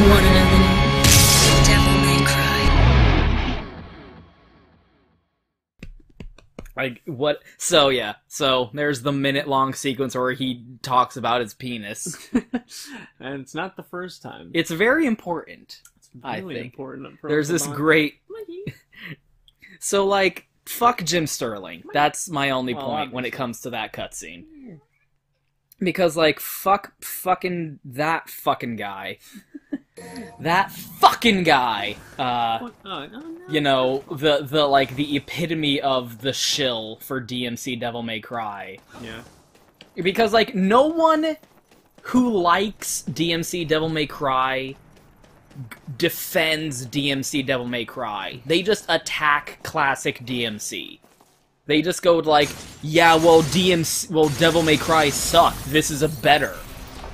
Want another new Devil May Cry? Like, what? So, yeah. So, there's the minute-long sequence where he talks about his penis. And it's not the first time. It's very important, It's really I think. important. There's this great... So, like, fuck Jim Sterling. That's my only point when it comes to that cutscene. Because, like, fucking that fucking guy. That fucking guy! You know, the epitome of the shill for DMC Devil May Cry. Yeah. Because, like, no one who likes DMC Devil May Cry defends DMC Devil May Cry. They just attack classic DMC. They just go like, yeah, well, Devil May Cry sucked. This is a better.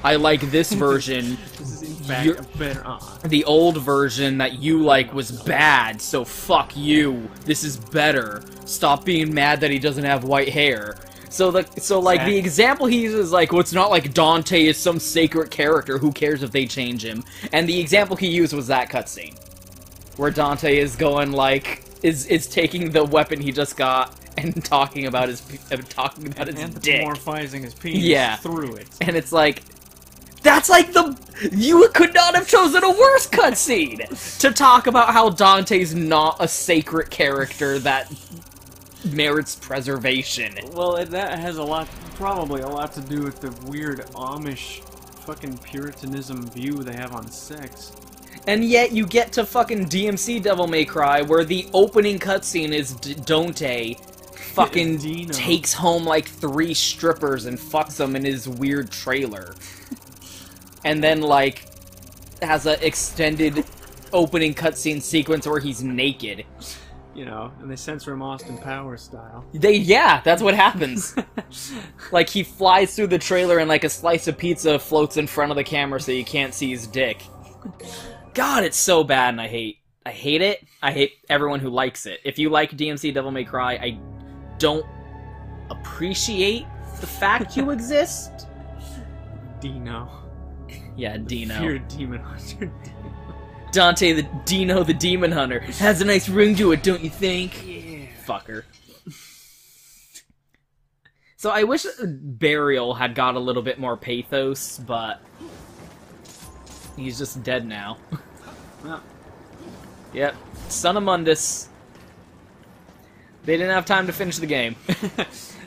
I like this version. This is in fact a better. The old version that you like was bad, so fuck you. This is better. Stop being mad that he doesn't have white hair. So the example he uses is like, well, it's not like Dante is some sacred character. Who cares if they change him? And the example he used was that cutscene, where Dante is going like, is taking the weapon he just got and talking about his dick, Anthropomorphizing his penis through it. And it's like, that's like you could not have chosen a worse cutscene to talk about how Dante's not a sacred character that merits preservation. Well, that has probably a lot to do with the weird Amish fucking Puritanism view they have on sex. And yet you get to fucking DMC Devil May Cry, where the opening cutscene is Dante fucking takes home like 3 strippers and fucks them in his weird trailer. And then, like, has an extended opening cutscene sequence where he's naked. You know, and they censor him Austin Powers style. Yeah, that's what happens. Like, he flies through the trailer and, like, a slice of pizza floats in front of the camera so you can't see his dick. God, it's so bad, and I hate it. I hate everyone who likes it. If you like DMC Devil May Cry, I don't appreciate the fact you exist. Dino. Yeah, Dino. You're a demon hunter. Dante, the Dino the Demon Hunter. Has a nice ring to it, don't you think? Yeah. Fucker. So I wish Burial had got a little bit more pathos, but he's just dead now. Well. Yep. Son of Mundus. They didn't have time to finish the game.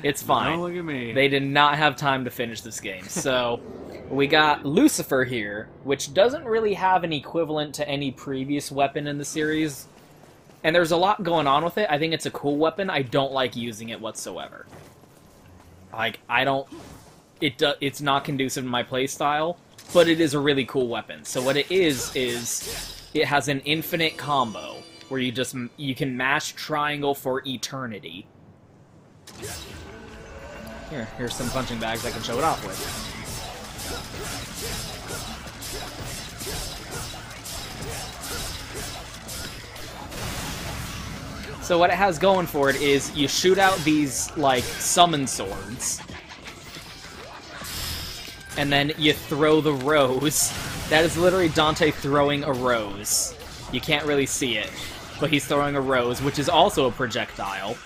It's fine. Don't look at me. They did not have time to finish this game. So, we got Lucifer here, which doesn't really have an equivalent to any previous weapon in the series. And there's a lot going on with it. I think it's a cool weapon. I don't like using it whatsoever. Like, it's not conducive to my playstyle, but it is a really cool weapon. So what it is it has an infinite combo, where you can mash triangle for eternity. Here's some punching bags I can show it off with. So what it has going for it is you shoot out these, like, summon swords, and then you throw the rose. That is literally Dante throwing a rose. You can't really see it, but he's throwing a rose, which is also a projectile.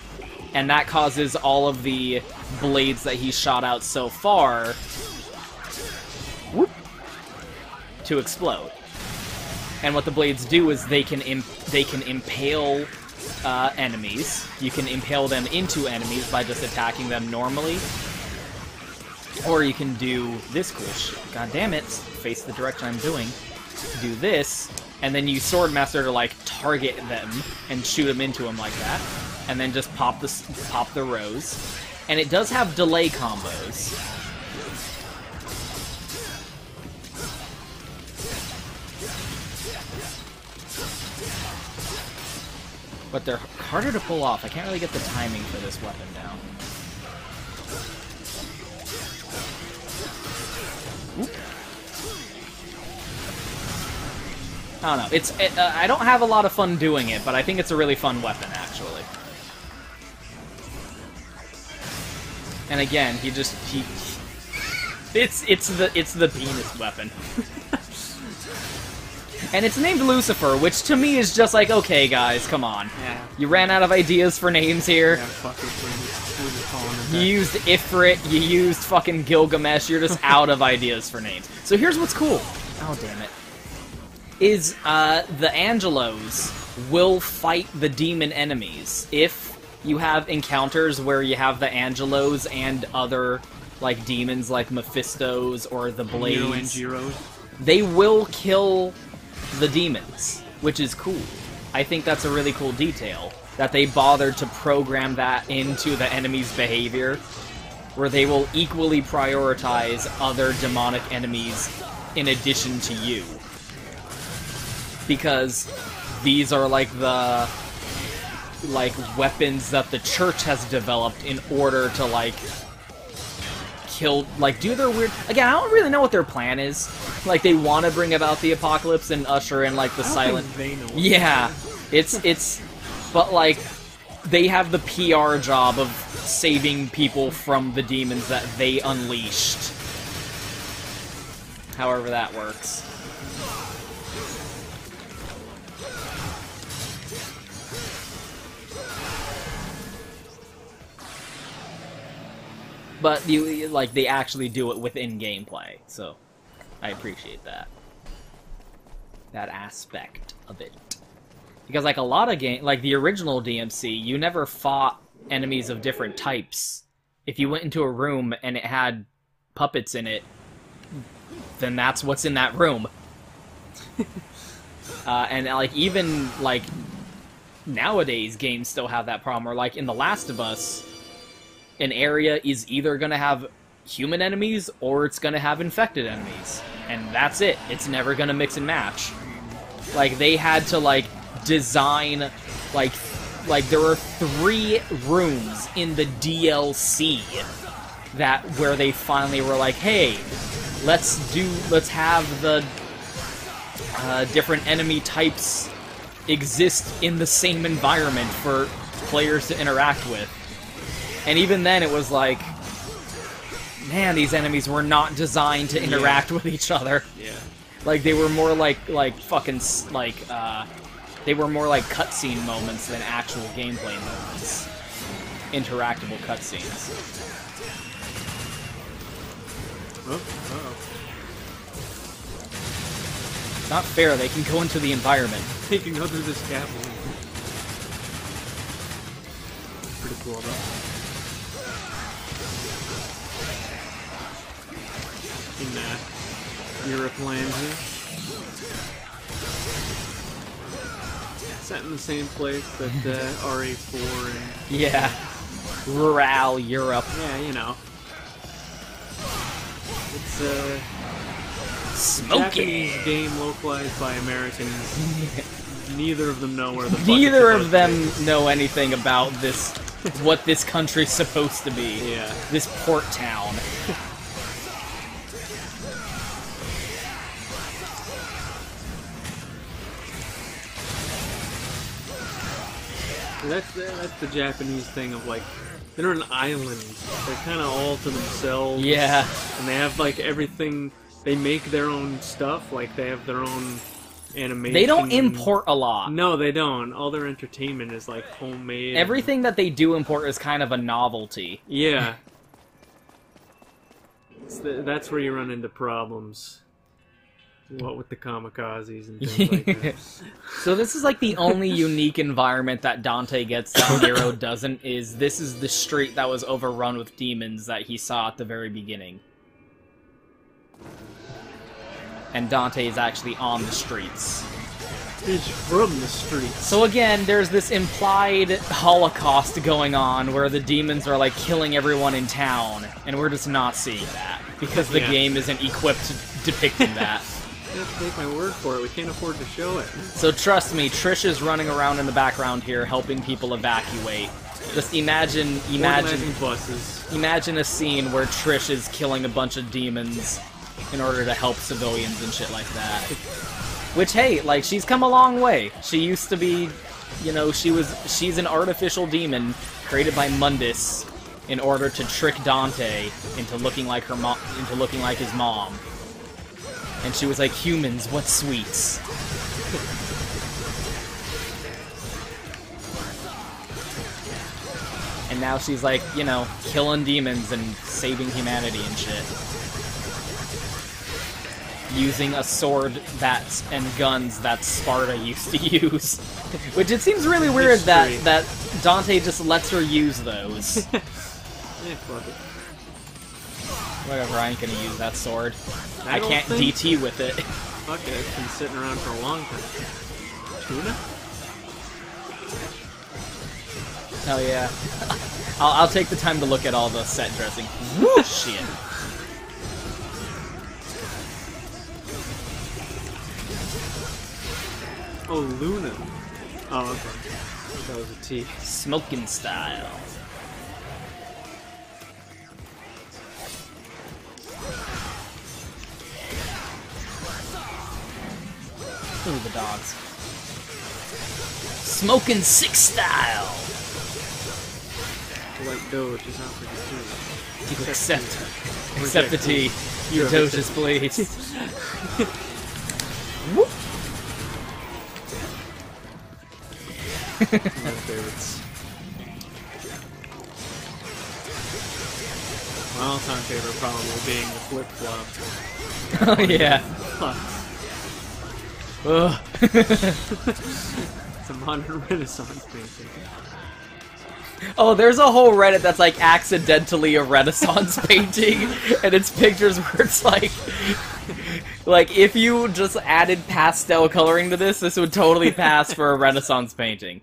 And that causes all of the blades that he shot out so far to explode. And what the blades do is they can impale enemies. You can impale them into enemies by just attacking them normally. Or you can do this cool shit. God damn it. Face the direction I'm doing. Do this, and then you Swordmaster to, like, target them and shoot them into them like that. And then just pop the rose. And it does have delay combos. But they're harder to pull off. I can't really get the timing for this weapon down. Oop. I don't know. I don't have a lot of fun doing it, but I think it's a really fun weapon, actually. And again, it's the penis weapon. And it's named Lucifer, which to me is just like, okay, guys, come on. Yeah. You ran out of ideas for names here. Yeah, fuck it. We're just calling it You that. used Ifrit, you used fucking Gilgamesh, you're just out of ideas for names. So here's what's cool. Oh, damn it. Is, the Angelos will fight the demon enemies. If you have encounters where you have the Angelos and other, like, demons like Mephistos or the Blades, Nero and Giros. they will kill the demons, which is cool. I think that's a really cool detail, that they bothered to program that into the enemy's behavior, where they will equally prioritize other demonic enemies in addition to you. Because these are like the weapons that the church has developed in order to kill, do their weird... Again, I don't really know what their plan is. Like, they want to bring about the apocalypse and usher in, the silent... They know. Yeah, it's... But, they have the PR job of saving people from the demons that they unleashed. However that works. But they actually do it within gameplay, so I appreciate that. That aspect of it. Because a lot of the original DMC, you never fought enemies of different types. If you went into a room and it had puppets in it, then that's what's in that room. And even nowadays games still have that problem, or in The Last of Us, an area is either going to have human enemies or it's going to have infected enemies. And that's it. It's never going to mix and match. They had to, design, there were 3 rooms in the DLC where they finally were like, hey, let's have the different enemy types exist in the same environment for players to interact with. And even then, it was like, man, these enemies were not designed to interact with each other. Yeah. They were more they were more like cutscene moments than actual gameplay moments. Interactable cutscenes. Oh, uh-oh. Not fair, they can go into the environment. They can go through the scaffolding. Pretty cool, though. In Europe land here. Set in the same place that RA4 and... Yeah. Rural Europe. Yeah, you know. It's smoky. Japanese game localized by Americans. Neither of them know where the fuck Neither it's of them supposed know anything about this, what this country's supposed to be. Yeah. This port town. That's the Japanese thing of they're an island. They're kind of all to themselves. Yeah. And they have everything. They make their own stuff. They have their own animation. They don't import a lot. No, they don't. All their entertainment is homemade. Everything that they do import is kind of a novelty. Yeah. That's where you run into problems. What with the kamikazes and things like that. So this is the only unique environment that Dante gets that Nero doesn't, this is the street that was overrun with demons that he saw at the very beginning. And Dante is actually on the streets. He's from the streets. So again, there's this implied holocaust going on where the demons are killing everyone in town, and we're just not seeing that because the game isn't equipped to depicting that. You have to take my word for it. We can't afford to show it. So trust me, Trish is running around in the background here helping people evacuate. Just imagine buses. Imagine a scene where Trish is killing a bunch of demons in order to help civilians and shit like that. Which, hey, she's come a long way. She used to be, she's an artificial demon created by Mundus in order to trick Dante into looking like his mom. And she was like, humans, what sweets. And now she's like, you know, killing demons and saving humanity and shit. Using a sword and guns that Sparta used to use. Which it seems really weird that Dante just lets her use those. Yeah, fuck it. Whatever, I ain't gonna use that sword. That I can't old thing? DT with it. Fuck it, it's been sitting around for a long time. Tuna? Oh yeah. I'll take the time to look at all the set dressing. Woo! Shit. Oh, Luna. Oh, okay. That was a T. Smoking style. Ooh, the dogs. Smoking six style. Like Doge is out for the T. Accept the T. Your Doges, please. Whoop. My favorites. My all-time favorite probably being the flip-flop. Oh yeah. Fuck. Ugh. It's a modern Renaissance painting. Oh, there's a whole Reddit that's like accidentally a Renaissance painting, and it's pictures where it's like if you just added pastel coloring to this would totally pass for a Renaissance painting.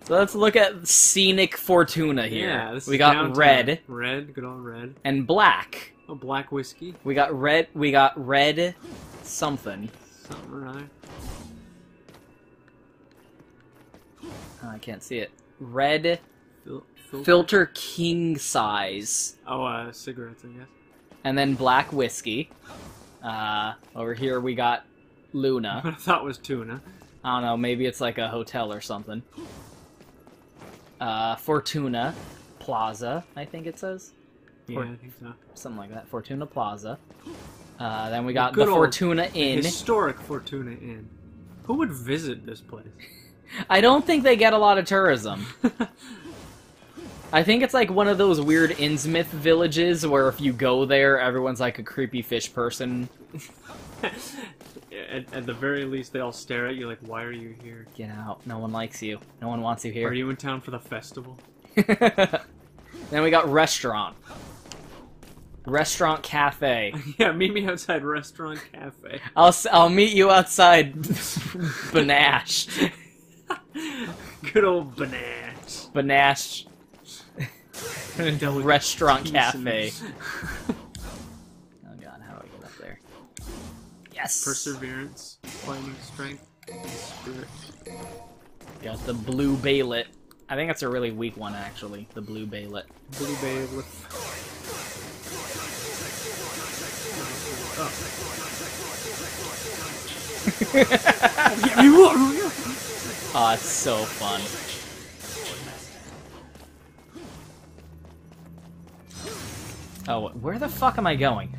So let's look at Scenic Fortuna here. Yeah, this we is got downtown. red. Red, good old red. And black. Oh, black whiskey. We got red something. Something or other. Oh, I can't see it. Red Filter? filter king size. Oh, cigarettes, I guess. And then black whiskey. Over here we got Luna. What I thought was tuna. I don't know, maybe it's like a hotel or something. Fortuna Plaza, I think it says. Yeah, I think so. Something like that. Fortuna Plaza. Then we got Good the old Fortuna Inn. Historic Fortuna Inn. Who would visit this place? I don't think they get a lot of tourism. I think it's like one of those weird Innsmouth villages where if you go there, everyone's like a creepy fish person. At the very least, they all stare at you like, why are you here? Get out. No one likes you. No one wants you here. Are you in town for the festival? Then we got restaurant. Restaurant cafe. Yeah, meet me outside Restaurant Cafe. I'll meet you outside Banash. Good old Banash. Banash. Restaurant cafe. Oh god, how do I get up there? Yes! Perseverance, fighting strength, spirit. Got the blue baylet. I think that's a really weak one, actually. The blue baylet. Blue bailiff. Oh, it's so fun. Oh, where the fuck am I going?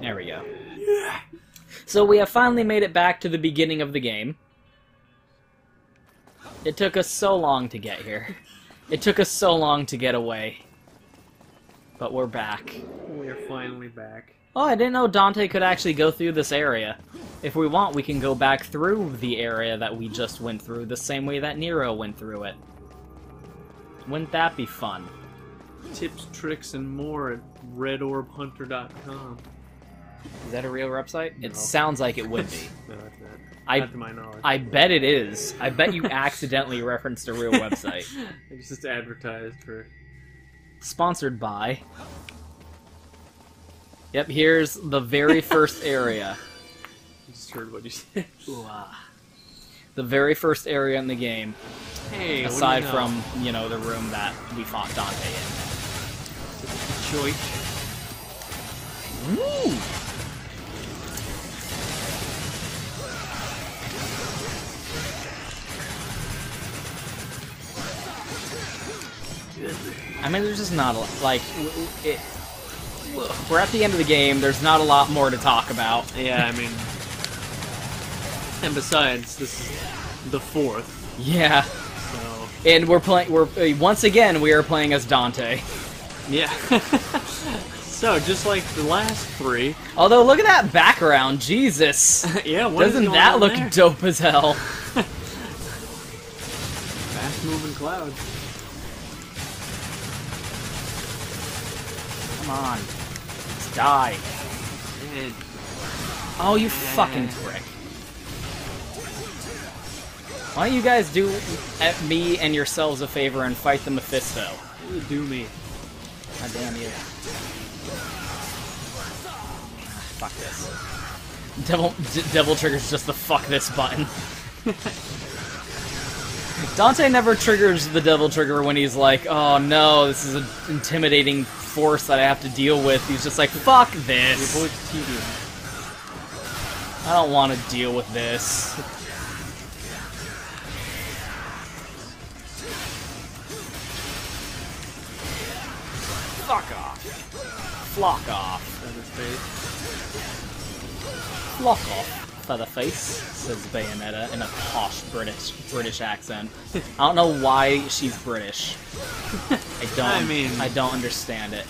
There we go. So we have finally made it back to the beginning of the game. It took us so long to get here. It took us so long to get away. But we're back. We're finally back. Oh, I didn't know Dante could actually go through this area. If we want, we can go back through the area that we just went through, the same way that Nero went through it. Wouldn't that be fun? Tips, tricks, and more at redorbhunter.com. Is that a real website? No. It sounds like it would be. No, it's not. I- Not to my knowledge. I bet it is. I bet you accidentally referenced a real website. It's just advertised for... Sponsored by... Yep, here's the very first area. I just heard what you said. Ooh, the very first area in the game. Hey, Aside what do you know? from, you know, the room that we fought Dante in. Woo! I mean, there's just not a lot, like, we're at the end of the game, there's not a lot more to talk about. Yeah, I mean, And besides, this is the 4th, Yeah. so... And once again, we are playing as Dante. Yeah. So, just like the last 3... Although, look at that background, Jesus! Yeah, what is Doesn't going that on look there? dope as hell? Fast-moving clouds. Come on. Let's die. And Oh, you fucking prick. Why don't you guys do me and yourselves a favor and fight the Mephisto? you do me. God damn you. Fuck this. Devil triggers just the fuck this button. Dante never triggers the devil trigger when he's like, oh no, this is an intimidating force that I have to deal with. He's just like, fuck this. Your boy's tedium. I don't want to deal with this. Fuck off. Flock off. Flock off. Featherface, says Bayonetta in a posh British accent. I don't know why she's British. I don't understand it.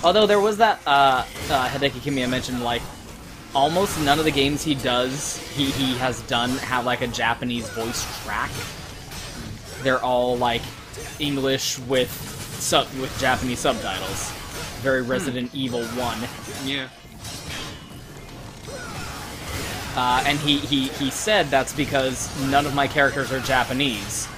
Although there was that Hideki Kamiya mentioned, like, almost none of the games he does, he has done have like a Japanese voice track. They're all like English with Japanese subtitles. Very Resident Evil 1. Yeah. And he said that's because none of my characters are Japanese.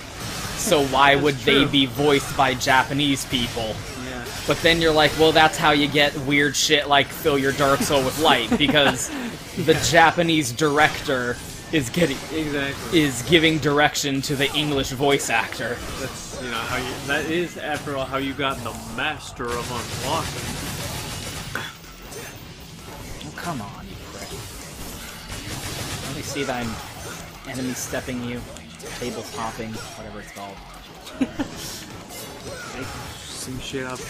So why would they be voiced by Japanese people? Yeah. But then you're like, well, that's how you get weird shit like fill your Dark Soul with light, because the Japanese director is giving direction to the English voice actor. That's, you know, that is, after all, how you got the master of unlocking. Oh, come on, you prick. Let me see that I'm enemy stepping you, table popping, whatever it's called. Make some shit up.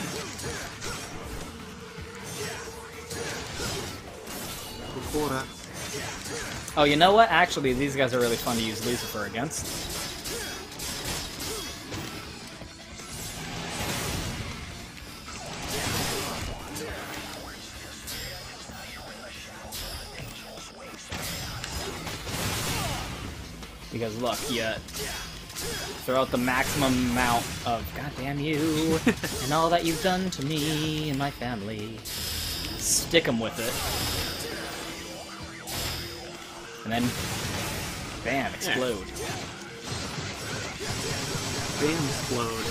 Oh, you know what? Actually, these guys are really fun to use Lucifer against. Because look, you throw out the maximum amount of goddamn you and all that you've done to me and my family. Stick them with it. And then, bam, explode. Bam, explode.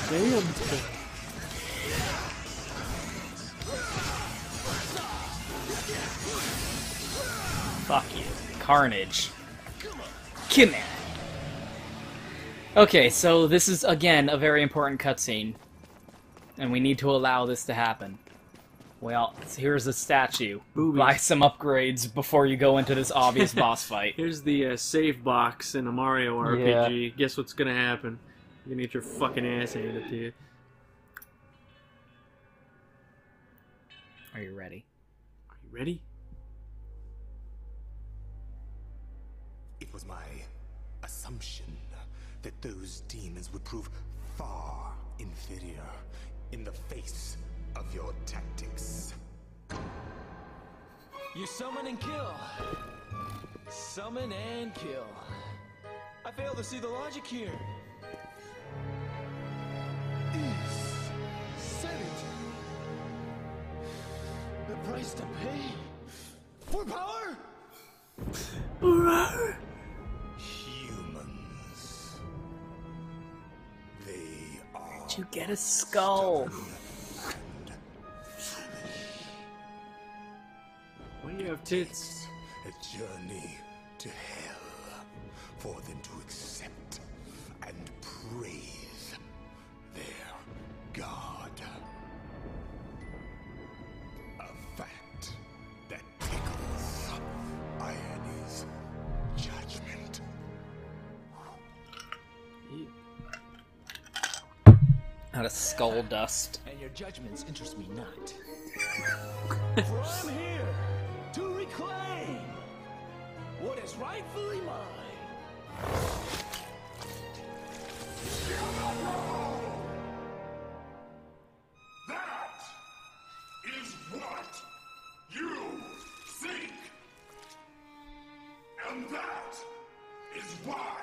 Bam, explode. Fuck you. Carnage. Come here. Okay, so this is, again, a very important cutscene. And we need to allow this to happen. Well, here's a statue. Boobies. Buy some upgrades before you go into this obvious boss fight. Here's the save box in a Mario RPG. Yeah. Guess what's gonna happen? You're gonna get your fucking ass handed to you. Are you ready? Are you ready? It was my assumption that those demons would prove far inferior in the face of your tactics. You summon and kill. Summon and kill. I fail to see the logic here. Is sanity the price to pay for power? Humans. They are Did you get a skull? Why do you have tits? a journey to hell for them to accept and praise their god. A fact that tickles Irony's judgment. Out of skull dust. And your judgments interest me not. For I'm here to reclaim you seek. And that is why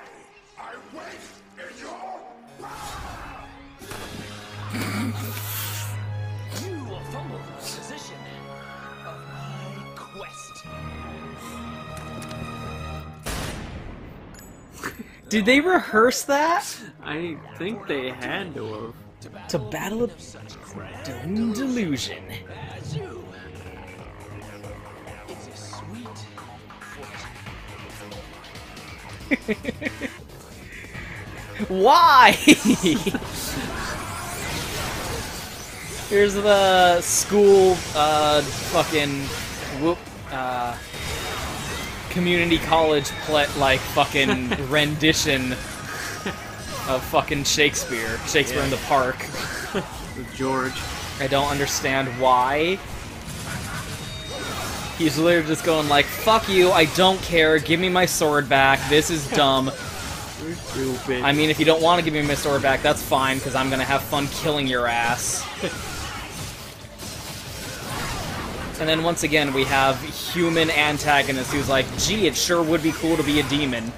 I wait in your power. You will fumble the position of my quest. Did they rehearse that? I think they had to have. To battle a dome delusion. As you. It's a sweet fortune. Why? Here's the school, fucking, whoop, community college fucking rendition of fucking Shakespeare. Shakespeare in the Park. With George. I don't understand why. He's literally just going like, fuck you, I don't care, give me my sword back, this is dumb. You're stupid. I mean, if you don't want to give me my sword back, that's fine, because I'm gonna have fun killing your ass. And then once again, we have human antagonist who's like, gee, it sure would be cool to be a demon.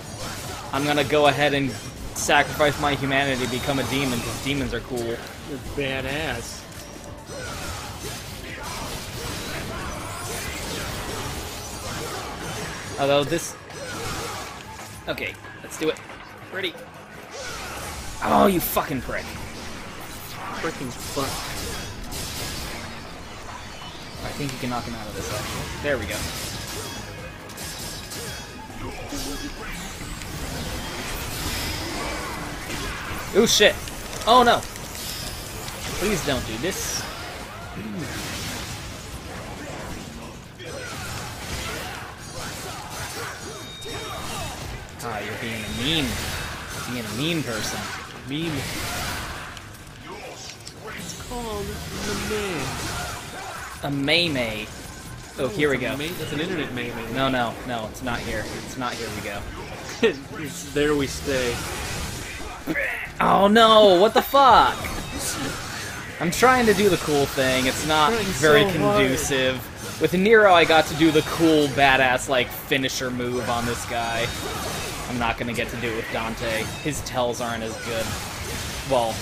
I'm gonna go ahead and sacrifice my humanity to become a demon, because demons are cool. You're badass. Although this... Okay, let's do it. Ready? Oh, you fucking prick. Freaking fuck. I think you can knock him out of this, actually. There we go. Oh shit! Oh no! Please don't do this. Ah, you're being a mean person. Meme. It's called the meme. A May-May. Oh, here we go. It's an internet meme. No, it's not here. It's not here we go. It's there we stay. Oh no, what the fuck? I'm trying to do the cool thing, it's not very so conducive. With Nero, I got to do the cool, badass, like, finisher move on this guy. I'm not gonna get to do it with Dante. His tells aren't as good. Well,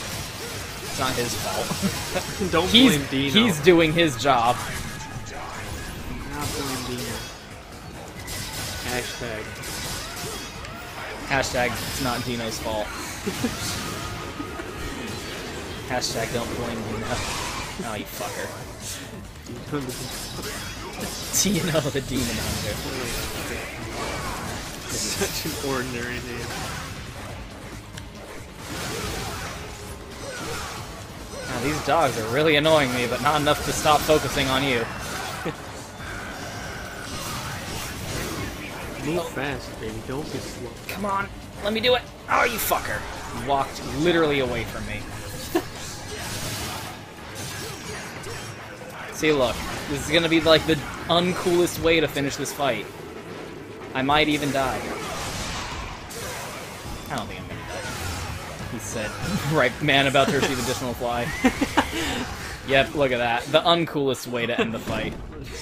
it's not his fault. Don't blame Dino. He's doing his job. Not blame Dino. Hashtag. Hashtag, it's not Dino's fault. Hashtag, don't blame Dino. Oh, you fucker. Dino the Demon Hunter. Such an ordinary name. Now, these dogs are really annoying me, but not enough to stop focusing on you. Move fast, baby. Don't be slow. Come on, let me do it. Oh, you fucker. You walked literally away from me. See, look. This is gonna be like the uncoolest way to finish this fight. I might even die. I don't think I'm gonna die. He said, right man about to receive additional fly. Yep, look at that. The uncoolest way to end the fight.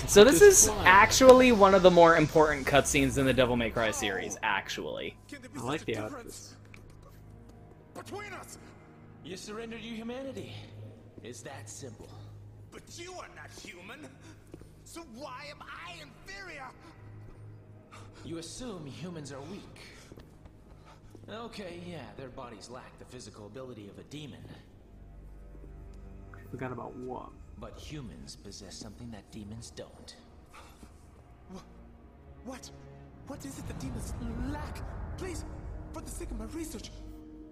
So this is actually one of the more important cutscenes in the Devil May Cry series, actually. I like the outfits. Between us, You surrendered your humanity. It's that simple. but you are not human. So why am I inferior? You assume humans are weak. Okay, yeah, their bodies lack the physical ability of a demon. Forgot about what? But humans possess something that demons don't. What? What is it the demons lack? Please, for the sake of my research,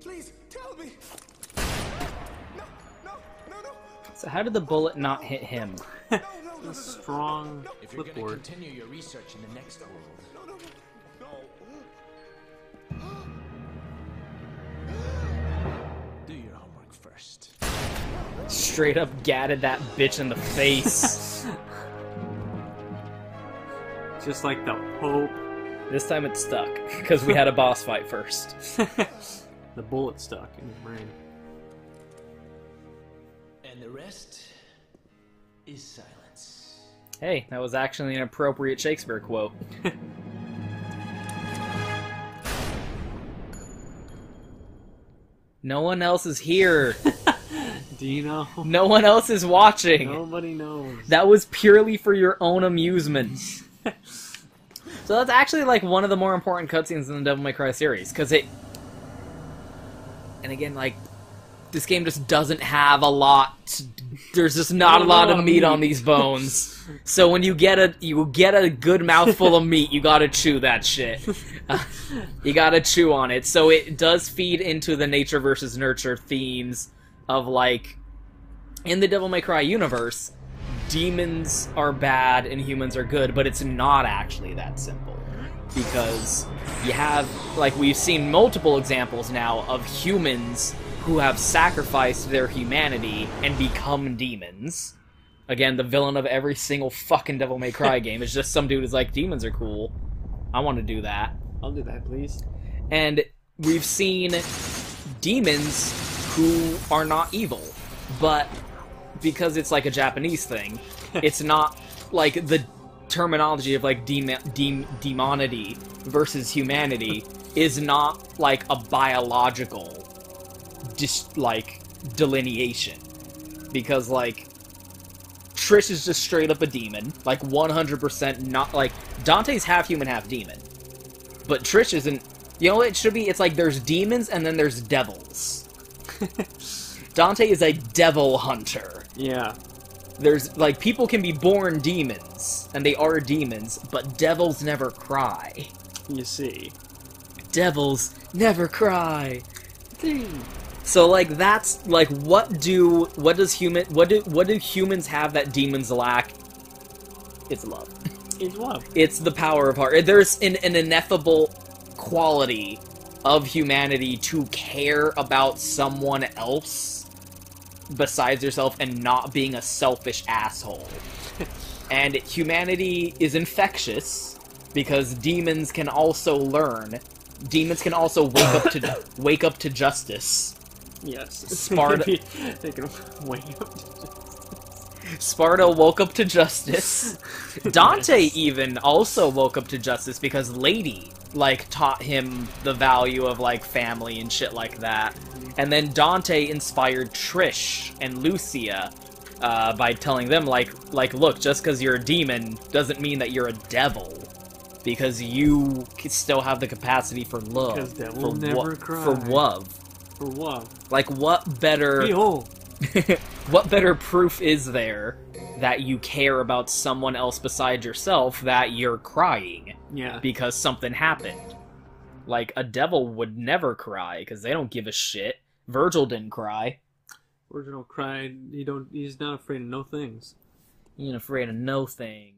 please tell me. No. So how did the bullet not hit him? A strong If you're gonna flipboard. continue your research in the next world, do your homework first. Straight up gatted that bitch in the face. Just like the Pope. This time it stuck, because we had a boss fight first. The bullet stuck in his brain. And the rest is silence. Hey, that was actually an appropriate Shakespeare quote. No one else is here. Do you know? No one else is watching. Nobody knows. That was purely for your own amusement. So that's actually, like, one of the more important cutscenes in the Devil May Cry series, because it... And again, like, this game just doesn't have a lot... There's just not a lot of meat on these bones. So when you get a good mouthful of meat, you gotta chew that shit. You gotta chew on it. So it does feed into the nature versus nurture themes of, like... In the Devil May Cry universe... demons are bad and humans are good, but it's not actually that simple. Because you have, like, we've seen multiple examples now of humans who have sacrificed their humanity and become demons. Again, the villain of every single fucking Devil May Cry game is just some dude who's like, demons are cool. I want to do that. I'll do that, please. And we've seen demons who are not evil, but because it's like a Japanese thing, it's not like the terminology of like demonity versus humanity is not like a biological delineation, because like Trish is just straight up a demon, like 100% not like Dante's half human half demon, but Trish isn't. You know what it should be? It's like there's demons and then there's devils. Dante is a devil hunter. Yeah. There's, like, people can be born demons, and they are demons, but devils never cry. You see. Devils never cry. So, like, that's, like, what do humans have that demons lack? It's love. It's love. It's the power of heart. There's an ineffable quality of humanity to care about someone else besides yourself and not being a selfish asshole. And humanity is infectious because demons can also learn. Demons can also wake up to justice. Yes. Sparta They can wake up to justice. Sparta woke up to justice. Dante even also woke up to justice because Lady, like, taught him the value of, like, family and shit like that. And then Dante inspired Trish and Lucia by telling them, like, look, just because you're a demon doesn't mean that you're a devil. Because you still have the capacity for love. Because devils never cry. For love. For what? Like, what better... Behold! What better proof is there that you care about someone else besides yourself that you're crying? Yeah. Because something happened. Like, a devil would never cry, because they don't give a shit. Virgil didn't cry. Virgil cried. He's not afraid of no things. He ain't afraid of no thing.